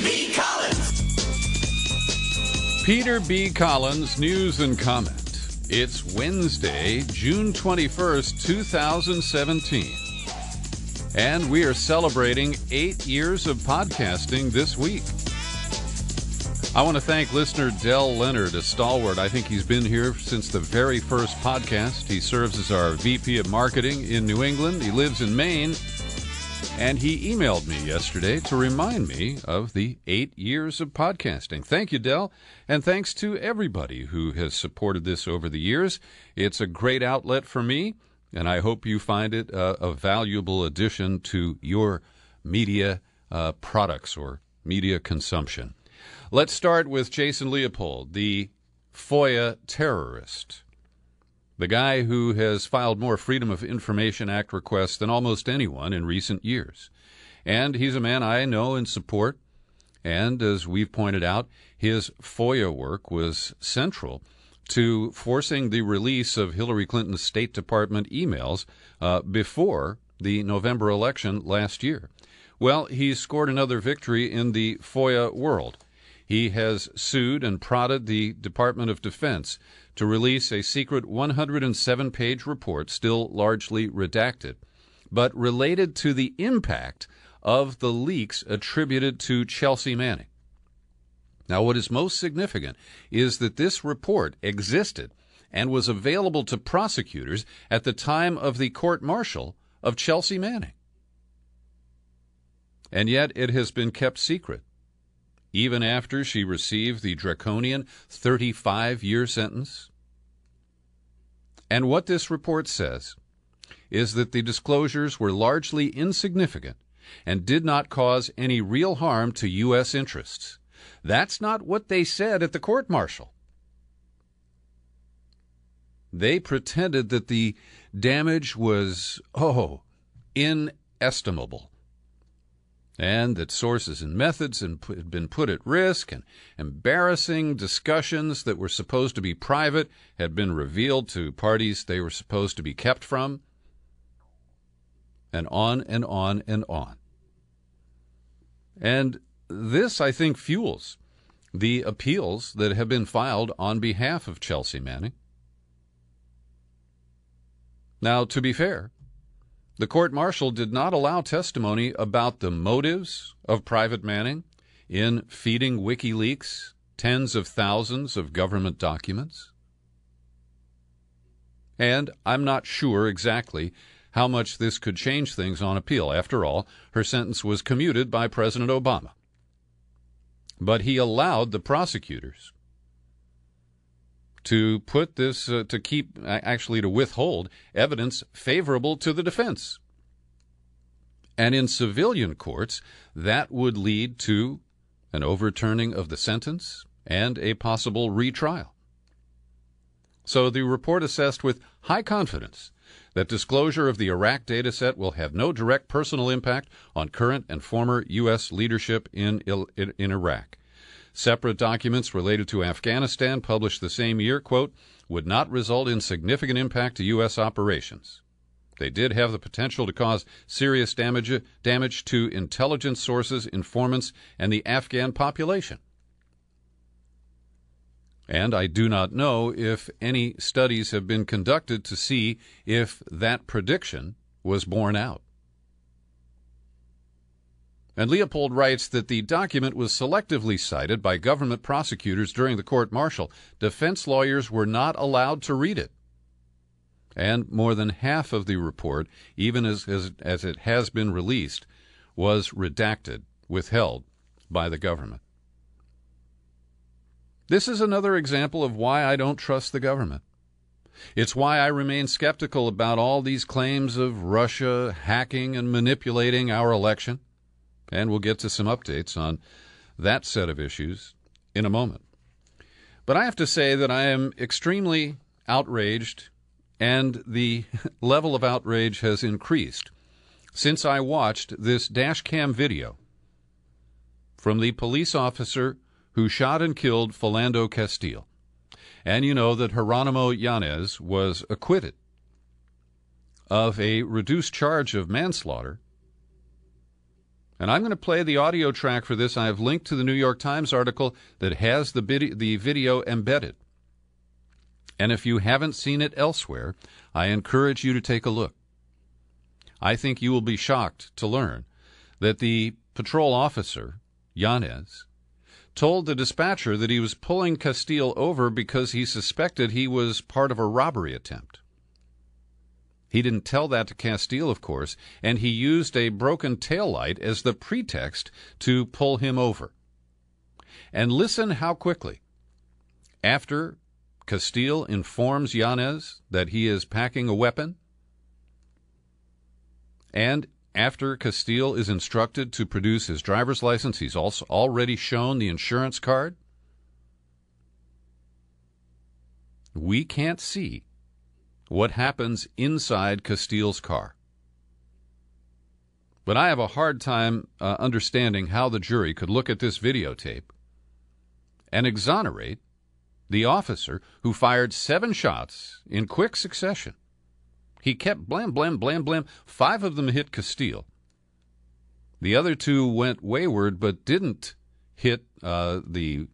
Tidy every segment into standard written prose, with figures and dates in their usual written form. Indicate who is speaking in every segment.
Speaker 1: B. Collins.
Speaker 2: Peter B. Collins, news and comment. It's Wednesday, June 21st, 2017. And we are celebrating 8 years of podcasting this week. I want to thank listener Del Leonard, a stalwart. I think he's been here since the very first podcast. He serves as our VP of Marketing in New England. He lives in Maine. And he emailed me yesterday to remind me of the 8 years of podcasting. Thank you, Del, and thanks to everybody who has supported this over the years. It's a great outlet for me, and I hope you find it a valuable addition to your media products or media consumption. Let's start with Jason Leopold, the FOIA terrorist. The guy who has filed more Freedom of Information Act requests than almost anyone in recent years. And he's a man I know and support. And as we've pointed out, his FOIA work was central to forcing the release of Hillary Clinton's State Department emails before the November election last year. Well, he's scored another victory in the FOIA world. He has sued and prodded the Department of Defense to release a secret 107-page report, still largely redacted, but related to the impact of the leaks attributed to Chelsea Manning. Now, what is most significant is that this report existed and was available to prosecutors at the time of the court-martial of Chelsea Manning. And yet it has been kept secret, even after she received the draconian 35-year sentence. And what this report says is that the disclosures were largely insignificant and did not cause any real harm to U.S. interests. That's not what they said at the court-martial. They pretended that the damage was, inestimable, and that sources and methods had been put at risk, and embarrassing discussions that were supposed to be private had been revealed to parties they were supposed to be kept from, and on and on and on. And this, I think, fuels the appeals that have been filed on behalf of Chelsea Manning. Now, to be fair, the court-martial did not allow testimony about the motives of Private Manning in feeding WikiLeaks tens of thousands of government documents. And I'm not sure exactly how much this could change things on appeal. After all, her sentence was commuted by President Obama. But he allowed the prosecutors to put this, to withhold evidence favorable to the defense. And in civilian courts, that would lead to an overturning of the sentence and a possible retrial. So the report assessed with high confidence that disclosure of the Iraq dataset will have no direct personal impact on current and former U.S. leadership in Iraq. Separate documents related to Afghanistan published the same year, quote, would not result in significant impact to U.S. operations. They did have the potential to cause serious damage to intelligence sources, informants, and the Afghan population. And I do not know if any studies have been conducted to see if that prediction was borne out. And Leopold writes that the document was selectively cited by government prosecutors during the court-martial. Defense lawyers were not allowed to read it. And more than half of the report, even as it has been released, was redacted, withheld by the government. This is another example of why I don't trust the government. It's why I remain skeptical about all these claims of Russia hacking and manipulating our election. And we'll get to some updates on that set of issues in a moment. But I have to say that I am extremely outraged, and the level of outrage has increased since I watched this Dashcam video from the police officer who shot and killed Philando Castile. And you know that Geronimo Yanez was acquitted of a reduced charge of manslaughter And I'm going to play the audio track for this. I have linked to the New York Times article that has the video embedded. And if you haven't seen it elsewhere, I encourage you to take a look. I think you will be shocked to learn that the patrol officer, Yanez, told the dispatcher that he was pulling Castile over because he suspected he was part of a robbery attempt. He didn't tell that to Castile, of course, and he used a broken taillight as the pretext to pull him over. And listen how quickly, after Castile informs Yanez that he is packing a weapon, and after Castile is instructed to produce his driver's license, he's also already shown the insurance card. We can't see what happens inside Castile's car. But I have a hard time understanding how the jury could look at this videotape and exonerate the officer who fired 7 shots in quick succession. He kept blam, blam, blam, blam. 5 of them hit Castile. The other 2 went wayward but didn't hit the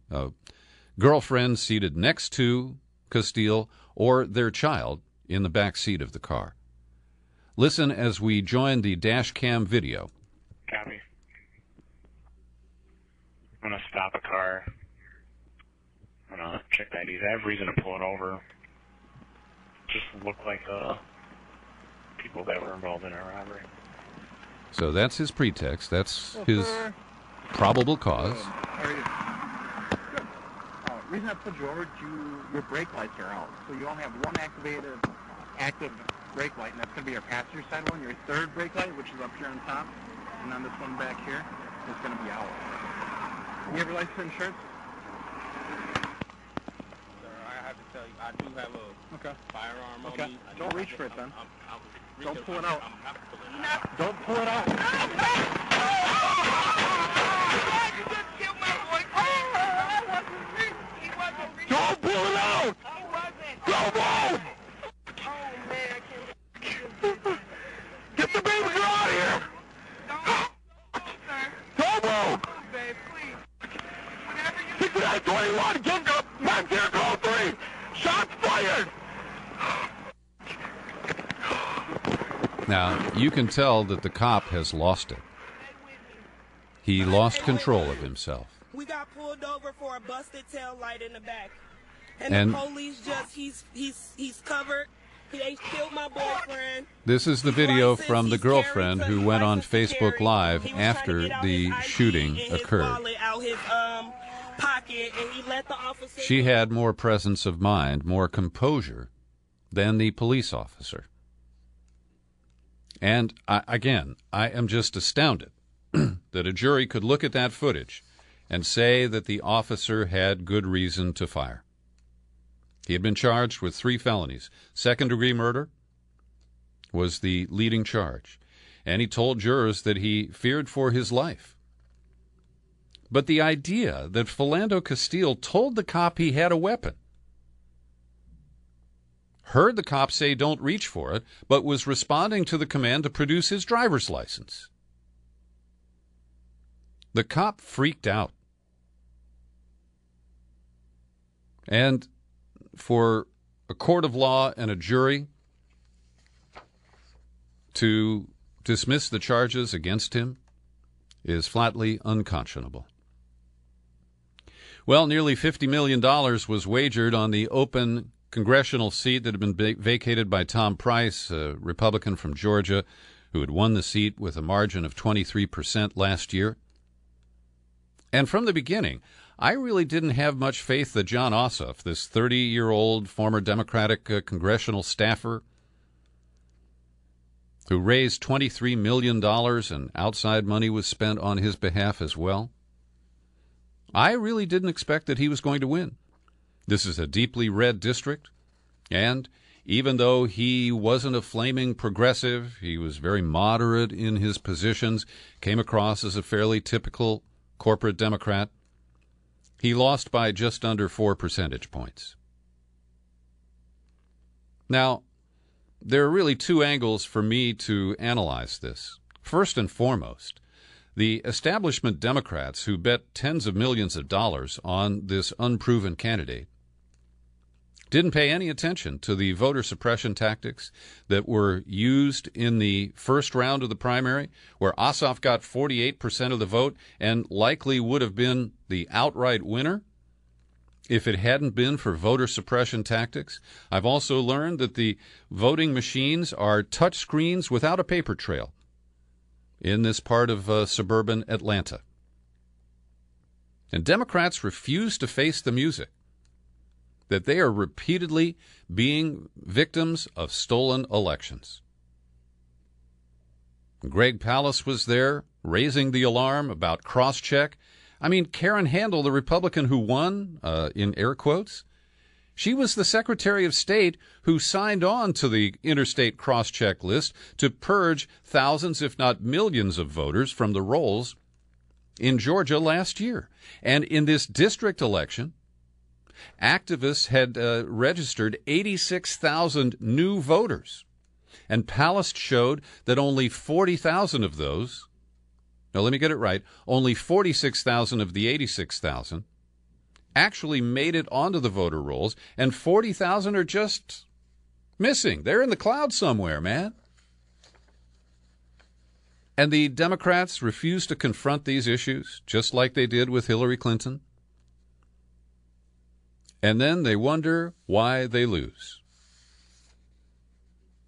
Speaker 2: girlfriend seated next to Castile or their child in the back seat of the car. Listen as we join the dash cam video.
Speaker 1: Copy. I'm going to stop a car. I'm going to check the IDs. I have reason to pull it over. Just look like people that were involved in a robbery.
Speaker 2: So that's his pretext. That's his probable cause.
Speaker 3: How are you? Good. The reason I pulled you over, your brake lights are out. So you only have one active brake light, and that's going to be your passenger side one. Your third brake light, which is up here on top, and then this one back here, is going to be out. You have your license and insurance?
Speaker 4: Sir, I have to tell you, I do have a firearm on me.
Speaker 3: Don't reach for it then. Don't pull it out.
Speaker 4: I'm happy to pull it out.
Speaker 3: Don't pull it out. Don't pull it out! Don't move! Get the baby girl out of here! Don't move! 6921, get up! Back there, call 3! Shots fired!
Speaker 2: Now, you can tell that the cop has lost it. He lost control of himself.
Speaker 5: We got pulled over for a busted tail light in the back. And the police he's covered. He killed my boyfriend.
Speaker 2: This is the video from the girlfriend who went on Facebook Live after the shooting occurred. She had more presence of mind, more composure than the police officer. And again, I am just astounded that a jury could look at that footage and say that the officer had good reason to fire. He had been charged with 3 felonies. Second-degree murder was the leading charge, and he told jurors that he feared for his life. But the idea that Philando Castile told the cop he had a weapon, heard the cop say don't reach for it, but was responding to the command to produce his driver's license. The cop freaked out. And for a court of law and a jury to dismiss the charges against him is flatly unconscionable. Well, nearly $50 million was wagered on the open congressional seat that had been vacated by Tom Price, a Republican from Georgia, who had won the seat with a margin of 23% last year. And from the beginning, I really didn't have much faith that John Asaf, this 30-year-old former Democratic congressional staffer who raised $23 million and outside money was spent on his behalf as well, I really didn't expect that he was going to win. This is a deeply red district, and even though he wasn't a flaming progressive, he was very moderate in his positions, came across as a fairly typical corporate Democrat. He lost by just under 4 percentage points. Now, there are really 2 angles for me to analyze this. First and foremost, The establishment Democrats who bet tens of millions of dollars on this unproven candidate didn't pay any attention to the voter suppression tactics that were used in the first round of the primary, where Asaf got 48% of the vote and likely would have been the outright winner if it hadn't been for voter suppression tactics. I've also learned that the voting machines are touch screens without a paper trail in this part of suburban Atlanta. And Democrats refuse to face the music that they are repeatedly being victims of stolen elections. Greg Palast was there raising the alarm about cross-check. I mean, Karen Handel, the Republican who won, in air quotes, she was the Secretary of State who signed on to the interstate cross-check list to purge thousands, if not millions, of voters from the rolls in Georgia last year. And in this district election, activists had registered 86,000 new voters, and Palast showed that only 40,000 of those, now let me get it right, only 46,000 of the 86,000 actually made it onto the voter rolls, and 40,000 are just missing. They're in the clouds somewhere, man. And the Democrats refuse to confront these issues, just like they did with Hillary Clinton. And then they wonder why they lose.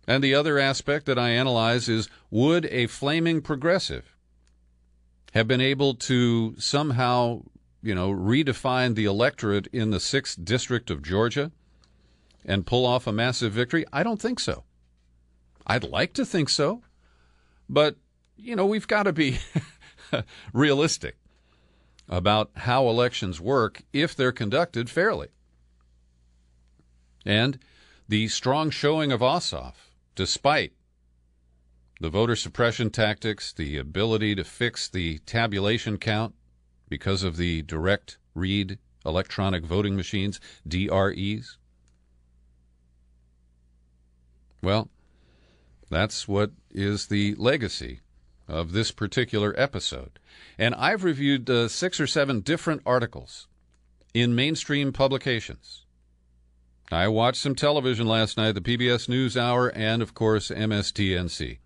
Speaker 2: And the other aspect that I analyze is, would a flaming progressive have been able to somehow, redefine the electorate in the 6th District of Georgia and pull off a massive victory? I don't think so. I'd like to think so. But, we've got to be realistic about how elections work if they're conducted fairly. And the strong showing of Asaf, despite the voter suppression tactics, the ability to fix the tabulation count because of the direct read electronic voting machines, DREs, well, that's what is the legacy of this particular episode. And I've reviewed 6 or 7 different articles in mainstream publications. I watched some television last night, the PBS NewsHour, and, of course, MSDNC.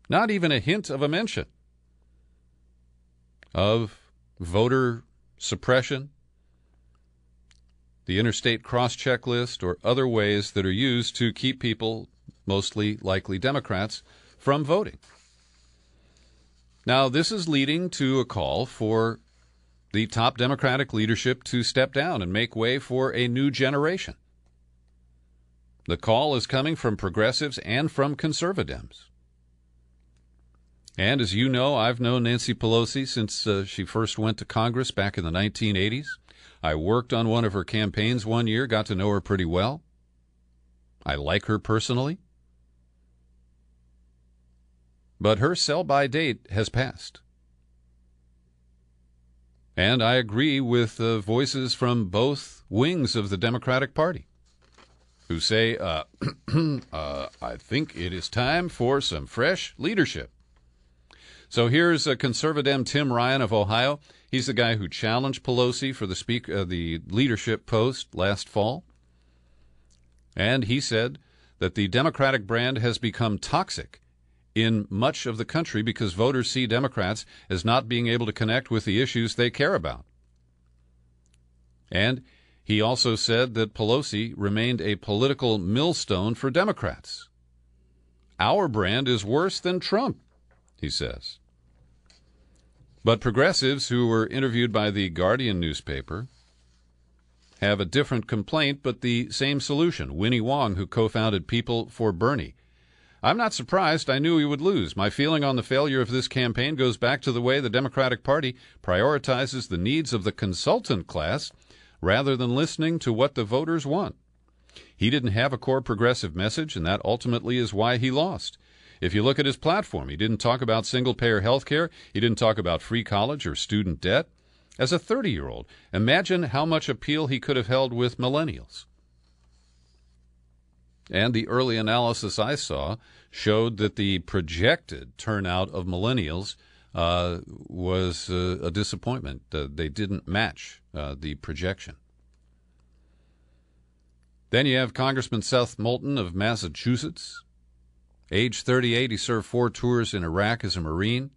Speaker 2: Not even a hint of a mention of voter suppression, the interstate cross-check list, or other ways that are used to keep people, mostly likely Democrats, from voting. Now, this is leading to a call for the top Democratic leadership to step down and make way for a new generation. The call is coming from progressives and from conservatives. And as you know, I've known Nancy Pelosi since she first went to Congress back in the 1980s. I worked on one of her campaigns one year, got to know her pretty well. I like her personally. But her sell-by date has passed. And I agree with voices from both wings of the Democratic Party who say, I think it is time for some fresh leadership. So here's conservative Tim Ryan of Ohio. He's the guy who challenged Pelosi for the leadership post last fall. And he said that the Democratic brand has become toxic in much of the country because voters see Democrats as not being able to connect with the issues they care about. And he also said that Pelosi remained a political millstone for Democrats. Our brand is worse than Trump, he says. But progressives who were interviewed by the Guardian newspaper have a different complaint, but the same solution. Winnie Wong, who co-founded People for Bernie. I'm not surprised. I knew he would lose. My feeling on the failure of this campaign goes back to the way the Democratic Party prioritizes the needs of the consultant class rather than listening to what the voters want. He didn't have a core progressive message, and that ultimately is why he lost. If you look at his platform, he didn't talk about single-payer health care. He didn't talk about free college or student debt. As a 30-year-old, imagine how much appeal he could have held with millennials. And the early analysis I saw showed that the projected turnout of millennials was a disappointment. They didn't match the projection. Then you have Congressman Seth Moulton of Massachusetts. Age 38, he served 4 tours in Iraq as a Marine.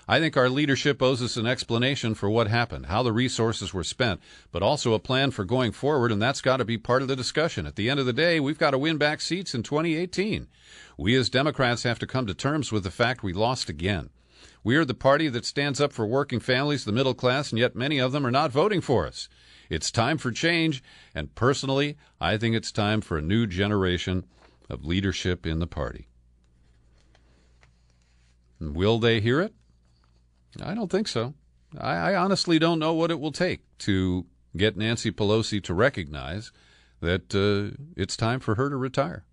Speaker 2: I think our leadership owes us an explanation for what happened, how the resources were spent, but also a plan for going forward, and that's got to be part of the discussion. At the end of the day, we've got to win back seats in 2018. We as Democrats have to come to terms with the fact we lost again. We are the party that stands up for working families, the middle class, and yet many of them are not voting for us. It's time for change, and personally, I think it's time for a new generation of leadership in the party. Will they hear it? I don't think so. I honestly don't know what it will take to get Nancy Pelosi to recognize that it's time for her to retire.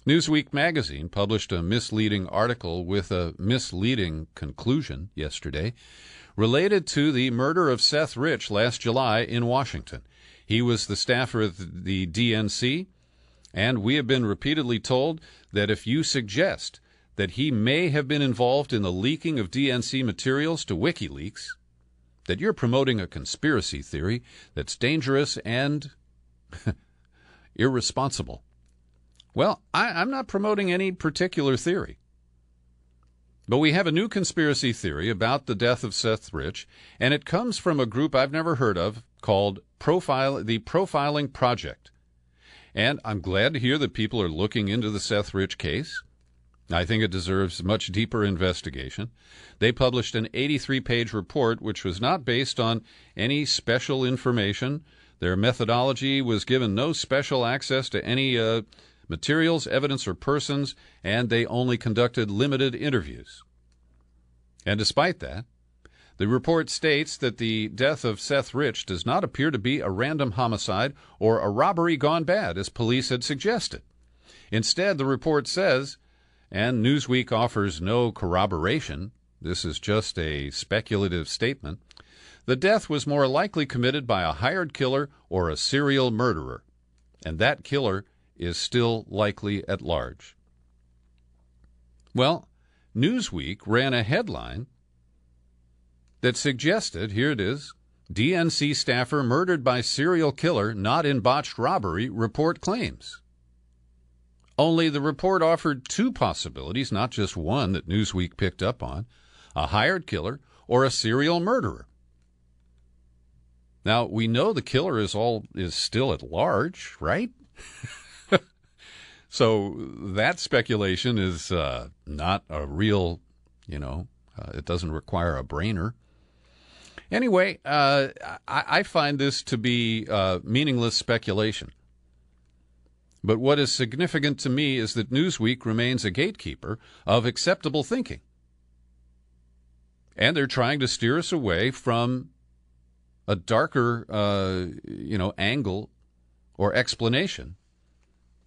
Speaker 2: Newsweek magazine published a misleading article with a misleading conclusion yesterday related to the murder of Seth Rich last July in Washington. He was the staffer of the DNC, and we have been repeatedly told that if you suggest that he may have been involved in the leaking of DNC materials to WikiLeaks, that you're promoting a conspiracy theory that's dangerous and irresponsible. Well, I'm not promoting any particular theory. But we have a new conspiracy theory about the death of Seth Rich, and it comes from a group I've never heard of called the Profiling Project. And I'm glad to hear that people are looking into the Seth Rich case. I think it deserves much deeper investigation. They published an 83-page report which was not based on any special information. Their methodology was given no special access to any materials, evidence, or persons, and they only conducted limited interviews. And despite that, the report states that the death of Seth Rich does not appear to be a random homicide or a robbery gone bad, as police had suggested. Instead, the report says, and Newsweek offers no corroboration, this is just a speculative statement, the death was more likely committed by a hired killer or a serial murderer, and that killer is still likely at large. Well, Newsweek ran a headline that suggested, here it is, DNC staffer murdered by serial killer not in botched robbery, report claims. Only the report offered 2 possibilities, not just one that Newsweek picked up on, a hired killer or a serial murderer. Now, we know the killer is still at large, right? So that speculation is not a real, it doesn't require a brainer. Anyway, I find this to be meaningless speculation. But what is significant to me is that Newsweek remains a gatekeeper of acceptable thinking. And they're trying to steer us away from a darker, angle or explanation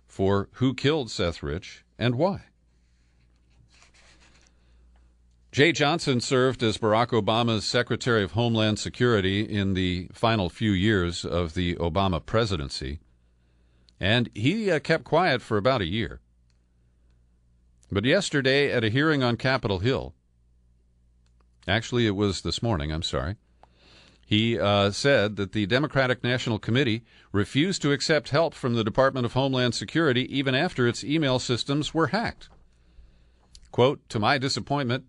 Speaker 2: for who killed Seth Rich and why. Jeh Johnson served as Barack Obama's Secretary of Homeland Security in the final few years of the Obama presidency, and he kept quiet for about a year. But yesterday at a hearing on Capitol Hill, actually it was this morning, he said that the Democratic National Committee refused to accept help from the Department of Homeland Security even after its email systems were hacked. Quote, to my disappointment,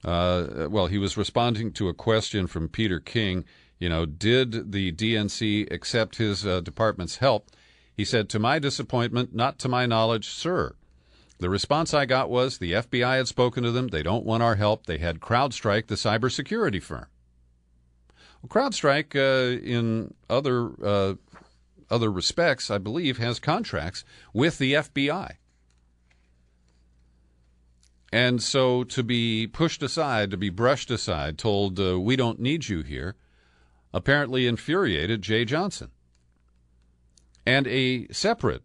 Speaker 2: he was responding to a question from Peter King, did the DNC accept his department's help? He said, to my disappointment, not to my knowledge, sir. The response I got was the FBI had spoken to them. They don't want our help. They had CrowdStrike, the cybersecurity firm. Well, CrowdStrike, in other respects, I believe, has contracts with the FBI. And so to be pushed aside, to be brushed aside, told we don't need you here, apparently infuriated Jeh Johnson. And a separate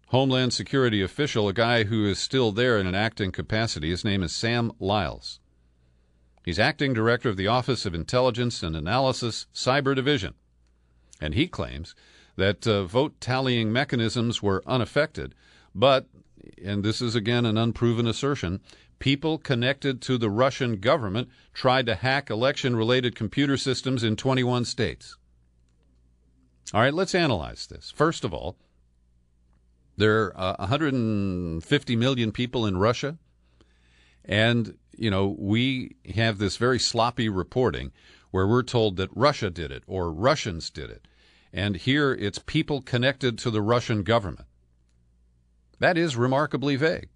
Speaker 2: Homeland Security official, a guy who is still there in an acting capacity, his name is Sam Lyles. He's acting director of the Office of Intelligence and Analysis Cyber Division. And he claims that vote tallying mechanisms were unaffected, but and this is again an unproven assertion, people connected to the Russian government tried to hack election-related computer systems in 21 states. All right, let's analyze this. First of all, there are 150 million people in Russia, and, we have this very sloppy reporting where we're told that Russia did it or Russians did it. And here it's people connected to the Russian government. That is remarkably vague.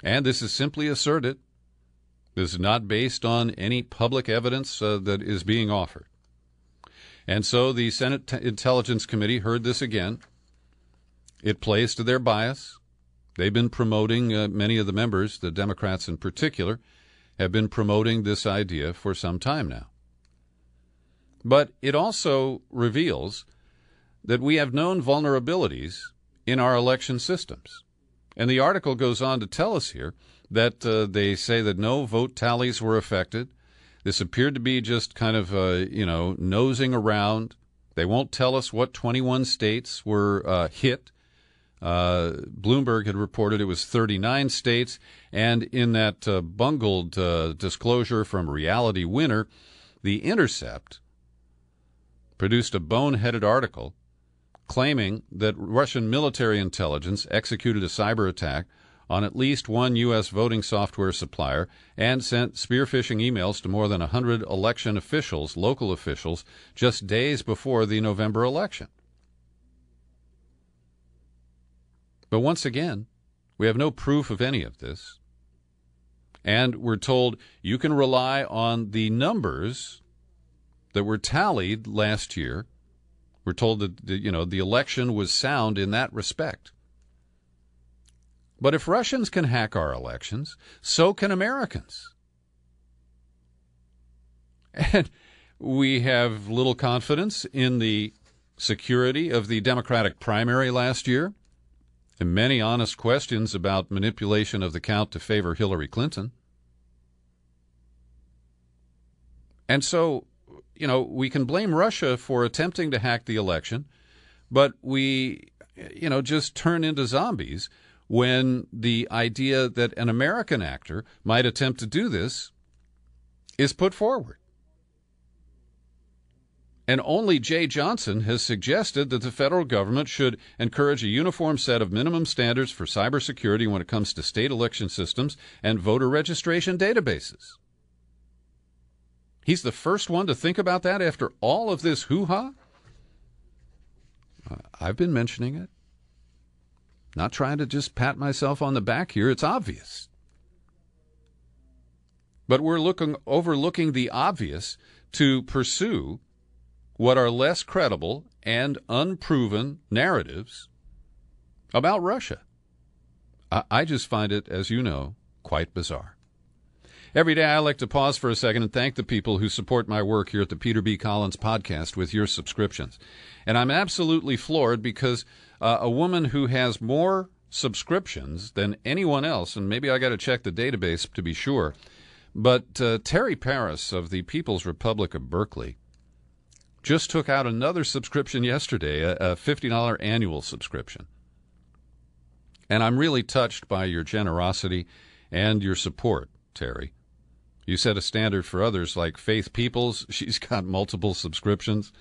Speaker 2: And this is simply asserted. This is not based on any public evidence that is being offered. And so the Senate Intelligence Committee heard this again. It plays to their bias. They've been promoting, many of the members, the Democrats in particular, have been promoting this idea for some time now. But it also reveals that we have known vulnerabilities in our election systems. And the article goes on to tell us here that they say that no vote tallies were affected. This appeared to be just kind of, nosing around. They won't tell us what 21 states were hit. Bloomberg had reported it was 39 states. And in that bungled disclosure from Reality Winner, The Intercept produced a boneheaded article claiming that Russian military intelligence executed a cyber attack on at least one U.S. voting software supplier and sent spear-phishing emails to more than 100 election officials, local officials, just days before the November election. But once again, we have no proof of any of this. And we're told you can rely on the numbers that were tallied last year. We're told that the election was sound in that respect. But if Russians can hack our elections, so can Americans. And we have little confidence in the security of the Democratic primary last year, and many honest questions about manipulation of the count to favor Hillary Clinton. And so, we can blame Russia for attempting to hack the election, but we, just turn into zombies when the idea that an American actor might attempt to do this is put forward. And only Jeh Johnson has suggested that the federal government should encourage a uniform set of minimum standards for cybersecurity when it comes to state election systems and voter registration databases. He's the first one to think about that after all of this hoo-ha? I've been mentioning it. Not trying to just pat myself on the back here. It's obvious. But we're overlooking the obvious to pursue what are less credible and unproven narratives about Russia. I just find it, as you know, quite bizarre. Every day I like to pause for a second and thank the people who support my work here at the Peter B. Collins Podcast with your subscriptions. And I'm absolutely floored because a woman who has more subscriptions than anyone else, and maybe I got to check the database to be sure, but Terry Paris of the People's Republic of Berkeley just took out another subscription yesterday, a $50 annual subscription. And I'm really touched by your generosity and your support, Terry. You set a standard for others like Faith Peoples. She's got multiple subscriptions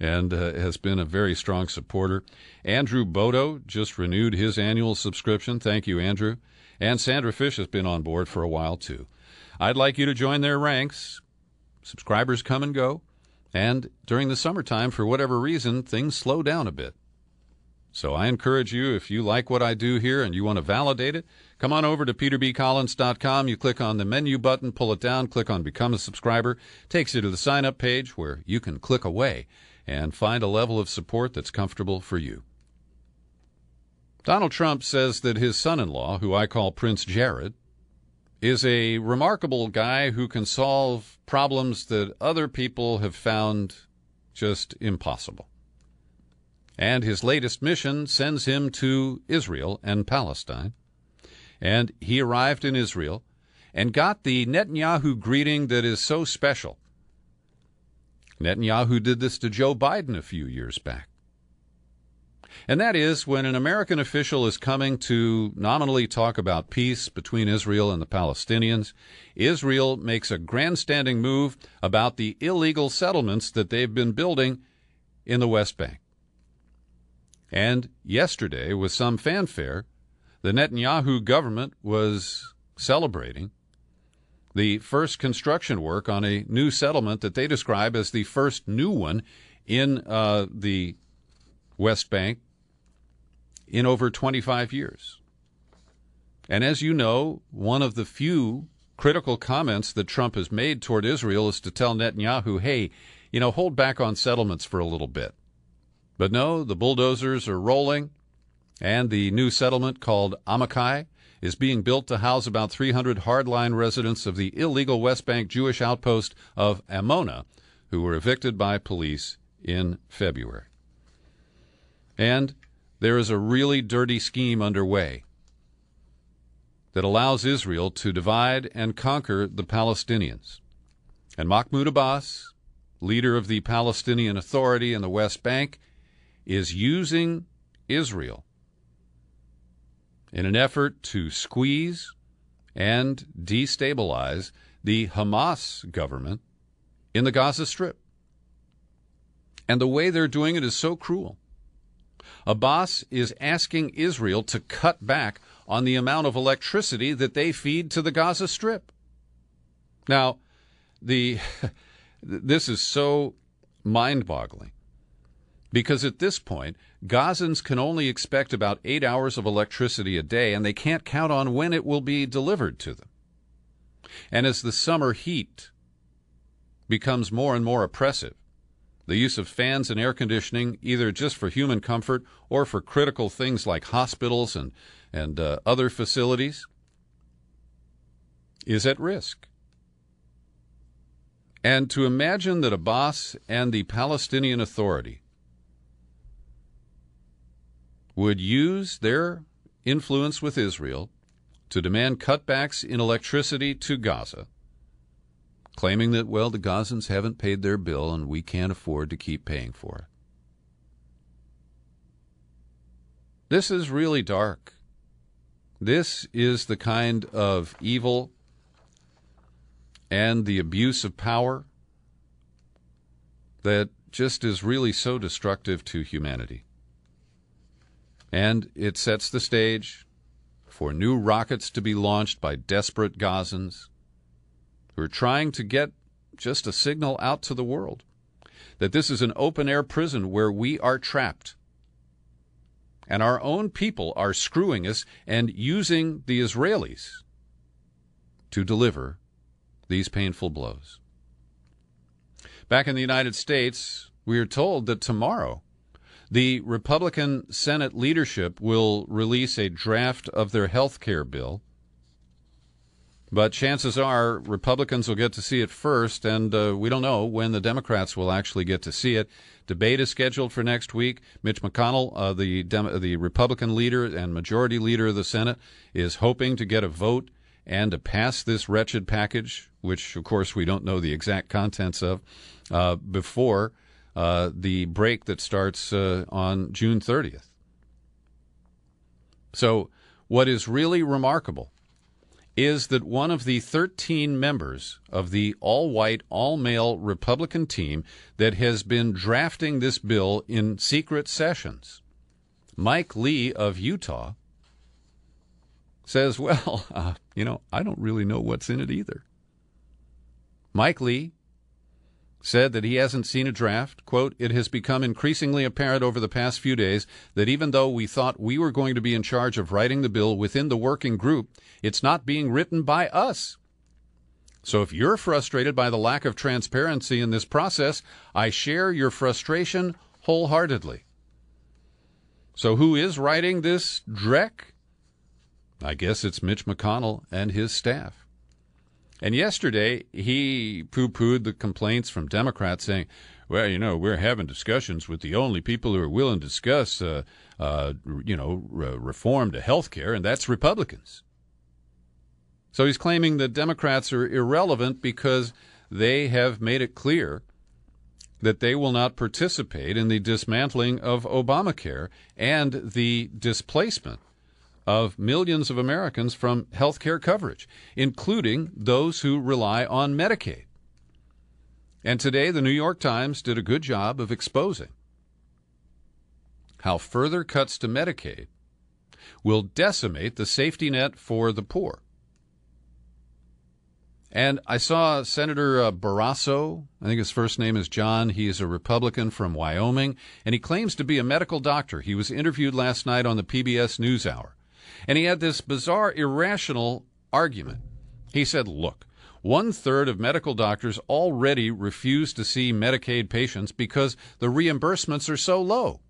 Speaker 2: and has been a very strong supporter. Andrew Bodo just renewed his annual subscription. Thank you, Andrew. And Sandra Fish has been on board for a while, too. I'd like you to join their ranks. Subscribers come and go. And during the summertime, for whatever reason, things slow down a bit. So I encourage you, if you like what I do here and you want to validate it, come on over to peterbcollins.com. You click on the menu button, pull it down, click on Become a Subscriber. Takes you to the sign-up page where you can click away and find a level of support that's comfortable for you. Donald Trump says that his son-in-law, who I call Prince Jared, is a remarkable guy who can solve problems that other people have found just impossible. And his latest mission sends him to Israel and Palestine. And he arrived in Israel and got the Netanyahu greeting that is so special. Netanyahu did this to Joe Biden a few years back. And that is when an American official is coming to nominally talk about peace between Israel and the Palestinians, Israel makes a grandstanding move about the illegal settlements that they've been building in the West Bank. And yesterday, with some fanfare, the Netanyahu government was celebrating the first construction work on a new settlement that they describe as the first new one in the West Bank in over 25 years. And as you know, one of the few critical comments that Trump has made toward Israel is to tell Netanyahu, hey, hold back on settlements for a little bit. But no, the bulldozers are rolling, and the new settlement called Amakai is being built to house about 300 hardline residents of the illegal West Bank Jewish outpost of Ammona, who were evicted by police in February. And there is a really dirty scheme underway that allows Israel to divide and conquer the Palestinians. And Mahmoud Abbas, leader of the Palestinian Authority in the West Bank, is using Israel in an effort to squeeze and destabilize the Hamas government in the Gaza Strip. And the way they're doing it is so cruel. Abbas is asking Israel to cut back on the amount of electricity that they feed to the Gaza Strip. Now, this is so mind-boggling, because at this point, Gazans can only expect about 8 hours of electricity a day, and they can't count on when it will be delivered to them. And as the summer heat becomes more and more oppressive, the use of fans and air conditioning, either just for human comfort or for critical things like hospitals and other facilities, is at risk. And to imagine that Abbas and the Palestinian Authority would use their influence with Israel to demand cutbacks in electricity to Gaza, claiming that, well, the Gazans haven't paid their bill and we can't afford to keep paying for it. This is really dark. This is the kind of evil and the abuse of power that just is really so destructive to humanity. And it sets the stage for new rockets to be launched by desperate Gazans who are trying to get just a signal out to the world that this is an open-air prison where we are trapped. And our own people are screwing us and using the Israelis to deliver these painful blows. Back in the United States, we are told that tomorrow the Republican Senate leadership will release a draft of their health care bill. But chances are Republicans will get to see it first, and we don't know when the Democrats will actually get to see it. Debate is scheduled for next week. Mitch McConnell, the Republican leader and majority leader of the Senate, is hoping to get a vote and to pass this wretched package, which, of course, we don't know the exact contents of, before the break that starts on June 30th. So what is really remarkable is that one of the 13 members of the all-white, all-male Republican team that has been drafting this bill in secret sessions, Mike Lee of Utah, says, well, I don't really know what's in it either. Mike Lee said that he hasn't seen a draft. Quote, "It has become increasingly apparent over the past few days that even though we thought we were going to be in charge of writing the bill within the working group, it's not being written by us. So if you're frustrated by the lack of transparency in this process, I share your frustration wholeheartedly." So who is writing this dreck? I guess it's Mitch McConnell and his staff. And yesterday, he poo-pooed the complaints from Democrats saying, well, we're having discussions with the only people who are willing to discuss, reform to health care, and that's Republicans. So he's claiming that Democrats are irrelevant because they have made it clear that they will not participate in the dismantling of Obamacare and the displacement of millions of Americans from health care coverage, including those who rely on Medicaid. And today, the New York Times did a good job of exposing how further cuts to Medicaid will decimate the safety net for the poor. And I saw Senator Barrasso, I think his first name is John. He is a Republican from Wyoming, and he claims to be a medical doctor. He was interviewed last night on the PBS NewsHour, and he had this bizarre, irrational argument. He said, look, 1/3 of medical doctors already refuse to see Medicaid patients because the reimbursements are so low.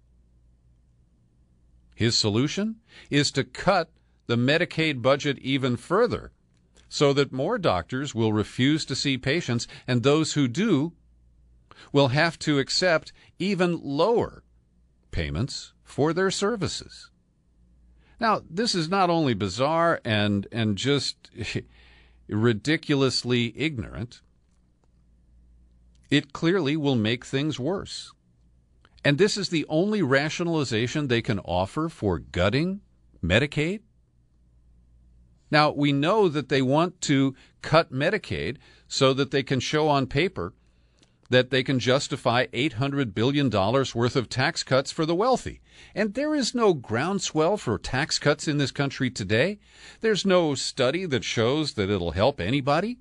Speaker 2: His solution is to cut the Medicaid budget even further so that more doctors will refuse to see patients, and those who do will have to accept even lower payments for their services. Now, this is not only bizarre and just ridiculously ignorant, it clearly will make things worse. And this is the only rationalization they can offer for gutting Medicaid? Now, we know that they want to cut Medicaid so that they can show on paper that they can justify $800 billion worth of tax cuts for the wealthy. And there is no groundswell for tax cuts in this country today. There's no study that shows that it'll help anybody.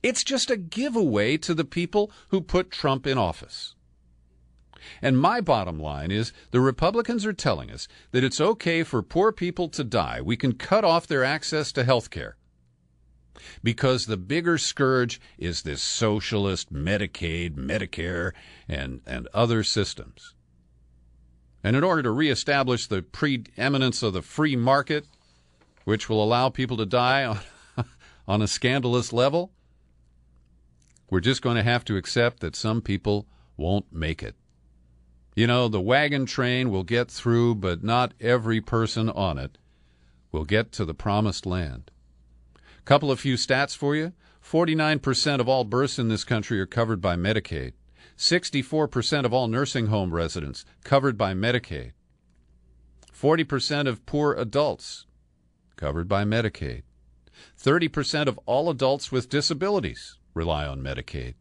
Speaker 2: It's just a giveaway to the people who put Trump in office. And my bottom line is the Republicans are telling us that it's okay for poor people to die. We can cut off their access to health care because the bigger scourge is this socialist Medicaid, Medicare, and other systems. And in order to reestablish the preeminence of the free market, which will allow people to die on a scandalous level, we're just going to have to accept that some people won't make it. You know, the wagon train will get through, but not every person on it will get to the promised land. Couple of few stats for you. 49% of all births in this country are covered by Medicaid. 64% of all nursing home residents covered by Medicaid. 40% of poor adults covered by Medicaid. 30% of all adults with disabilities rely on Medicaid.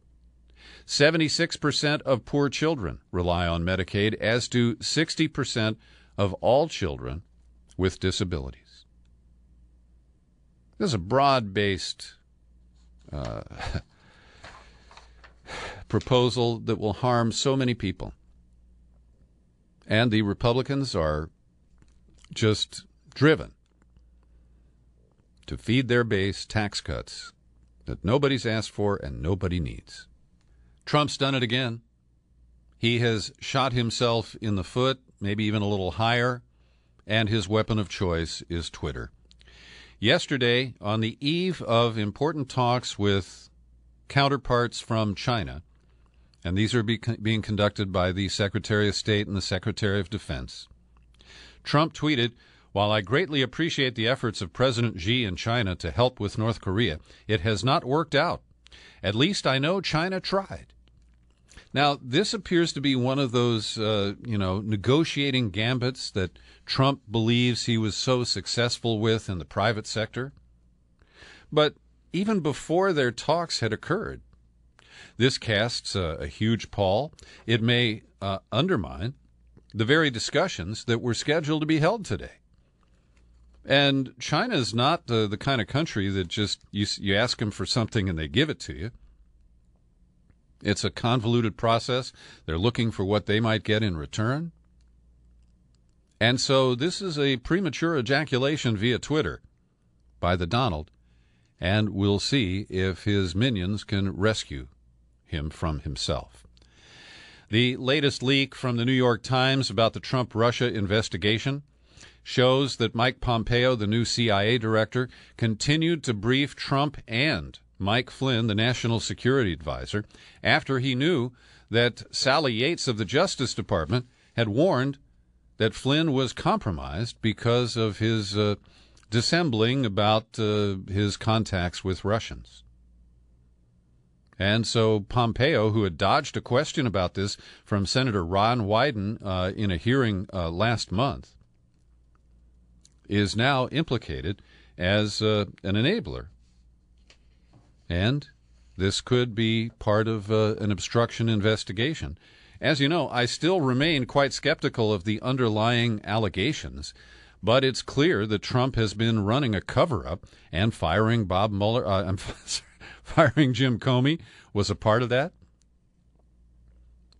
Speaker 2: 76% of poor children rely on Medicaid, as do 60% of all children with disabilities. This is a broad-based proposal that will harm so many people. And the Republicans are just driven to feed their base tax cuts that nobody's asked for and nobody needs. Trump's done it again. He has shot himself in the foot, maybe even a little higher, and his weapon of choice is Twitter. Yesterday, on the eve of important talks with counterparts from China, and these are being conducted by the Secretary of State and the Secretary of Defense, Trump tweeted, "While I greatly appreciate the efforts of President Xi in China to help with North Korea, it has not worked out. At least I know China tried." Now, this appears to be one of those, negotiating gambits that Trump believes he was so successful with in the private sector. But even before their talks had occurred, this casts a huge pall. It may undermine the very discussions that were scheduled to be held today. And China is not the kind of country that just you ask them for something and they give it to you. It's a convoluted process. They're looking for what they might get in return. And so this is a premature ejaculation via Twitter by the Donald, and we'll see if his minions can rescue him from himself. The latest leak from the New York Times about the Trump-Russia investigation shows that Mike Pompeo, the new CIA director, continued to brief Trump and Mike Flynn, the National Security Advisor, after he knew that Sally Yates of the Justice Department had warned that Flynn was compromised because of his dissembling about his contacts with Russians. And so Pompeo, who had dodged a question about this from Senator Ron Wyden in a hearing last month, is now implicated as an enabler. And this could be part of an obstruction investigation. As you know, I still remain quite skeptical of the underlying allegations, but it's clear that Trump has been running a cover-up, and firing Bob Mueller, firing Jim Comey was a part of that.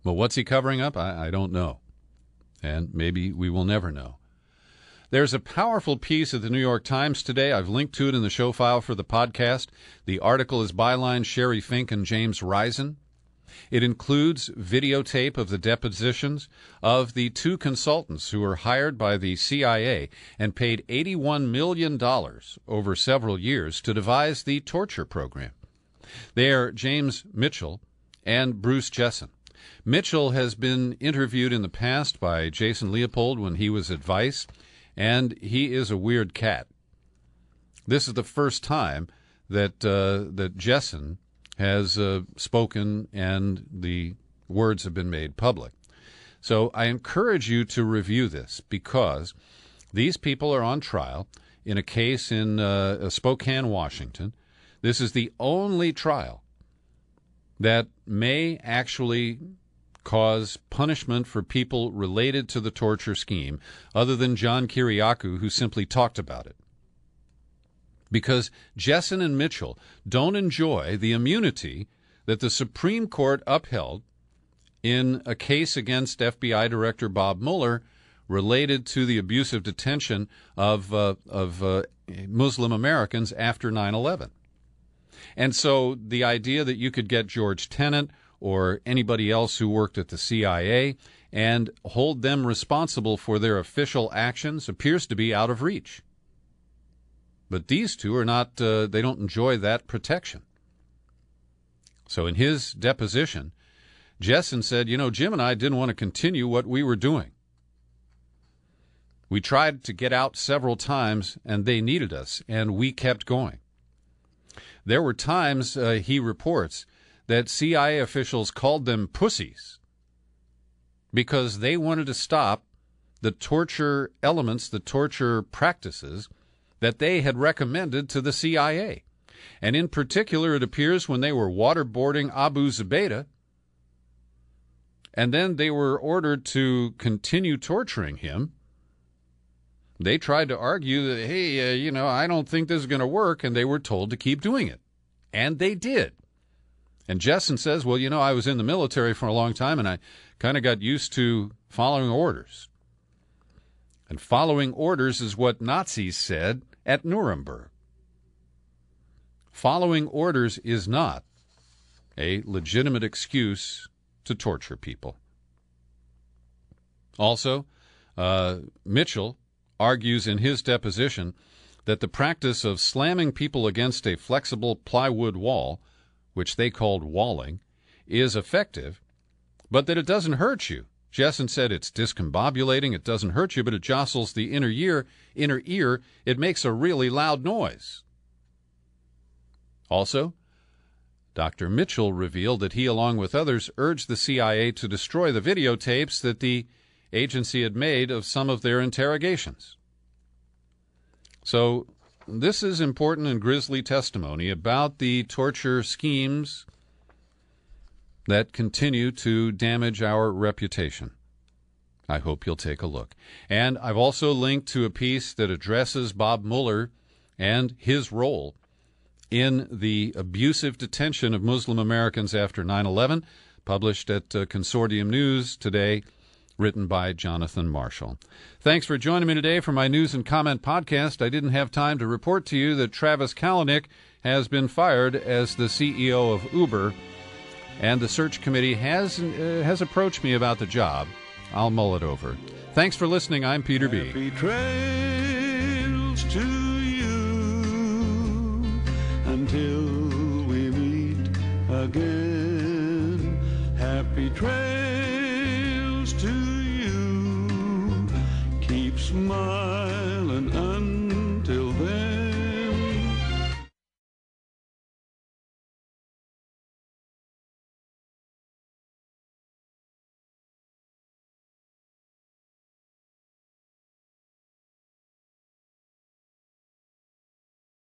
Speaker 2: But what's he covering up? I don't know. And maybe we will never know. There's a powerful piece at the New York Times today. I've linked to it in the show file for the podcast. The article is byline Sherry Fink and James Risen. It includes videotape of the depositions of the two consultants who were hired by the CIA and paid $81 million over several years to devise the torture program. They are James Mitchell and Bruce Jessen. Mitchell has been interviewed in the past by Jason Leopold when he was at Vice, and he is a weird cat. This is the first time that Jessen has spoken and the words have been made public. So I encourage you to review this, because these people are on trial in a case in Spokane, Washington. This is the only trial that may actually cause punishment for people related to the torture scheme, other than John Kiriakou, who simply talked about it. Because Jessen and Mitchell don't enjoy the immunity that the Supreme Court upheld in a case against FBI Director Bob Mueller related to the abusive detention of Muslim Americans after 9/11. And so the idea that you could get George Tenet or anybody else who worked at the CIA and hold them responsible for their official actions appears to be out of reach. But these two are not, they don't enjoy that protection. So in his deposition, Jessen said, Jim and I didn't want to continue what we were doing. We tried to get out several times, and they needed us, and we kept going. There were times, he reports, that CIA officials called them pussies because they wanted to stop the torture elements, the torture practices that they had recommended to the CIA. And in particular, it appears when they were waterboarding Abu Zubaydah, and then they were ordered to continue torturing him, they tried to argue that, hey, I don't think this is going to work, and they were told to keep doing it. And they did. And Jessen says, well, I was in the military for a long time, and I kind of got used to following orders. And following orders is what Nazis said at Nuremberg. Following orders is not a legitimate excuse to torture people. Also, Mitchell argues in his deposition that the practice of slamming people against a flexible plywood wall, which they called walling, is effective, but that it doesn't hurt you. Jessen said it's discombobulating, it doesn't hurt you, but it jostles the inner ear, it makes a really loud noise. Also, Dr. Mitchell revealed that he, along with others, urged the CIA to destroy the videotapes that the agency had made of some of their interrogations. So this is important and grisly testimony about the torture schemes that continue to damage our reputation. I hope you'll take a look. And I've also linked to a piece that addresses Bob Mueller and his role in the abusive detention of Muslim Americans after 9/11, published at Consortium News today, written by Jonathan Marshall. Thanks for joining me today for my News and Comment podcast. I didn't have time to report to you that Travis Kalanick has been fired as the CEO of Uber, and the search committee has approached me about the job. I'll mull it over. Thanks for listening. I'm Peter B.
Speaker 6: Happy trails to you until we meet again. Happy trails to you. Keep smiling.